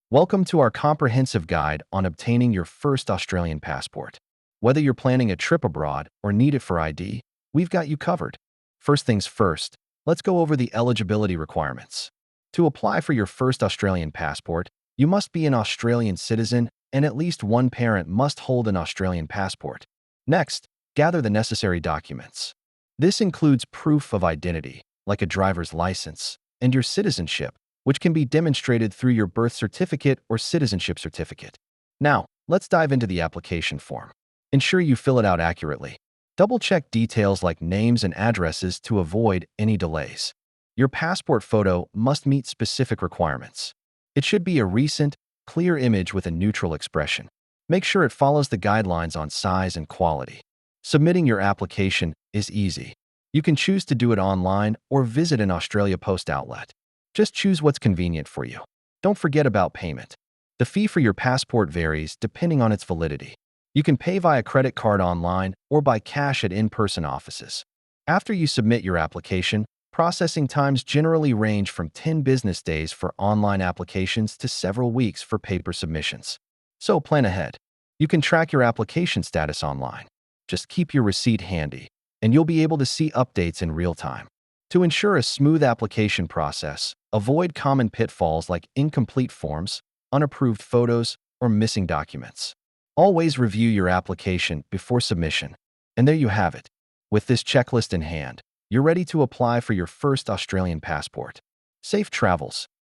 Welcome to our comprehensive guide on obtaining your first Australian passport. Whether you're planning a trip abroad or need it for ID, we've got you covered. First things first, let's go over the eligibility requirements. To apply for your first Australian passport, you must be an Australian citizen and at least one parent must hold an Australian passport. Next, gather the necessary documents. This includes proof of identity, like a driver's license, and your citizenship, which can be demonstrated through your birth certificate or citizenship certificate. Now, let's dive into the application form. Ensure you fill it out accurately. Double-check details like names and addresses to avoid any delays. Your passport photo must meet specific requirements. It should be a recent, clear image with a neutral expression. Make sure it follows the guidelines on size and quality. Submitting your application is easy. You can choose to do it online or visit an Australia Post outlet. Just choose what's convenient for you. Don't forget about payment. The fee for your passport varies depending on its validity. You can pay via credit card online or by cash at in-person offices. After you submit your application, processing times generally range from 10 business days for online applications to several weeks for paper submissions. So plan ahead. You can track your application status online. Just keep your receipt handy, and you'll be able to see updates in real time. To ensure a smooth application process, avoid common pitfalls like incomplete forms, unapproved photos, or missing documents. Always review your application before submission. And there you have it. With this checklist in hand, you're ready to apply for your first Australian passport. Safe travels.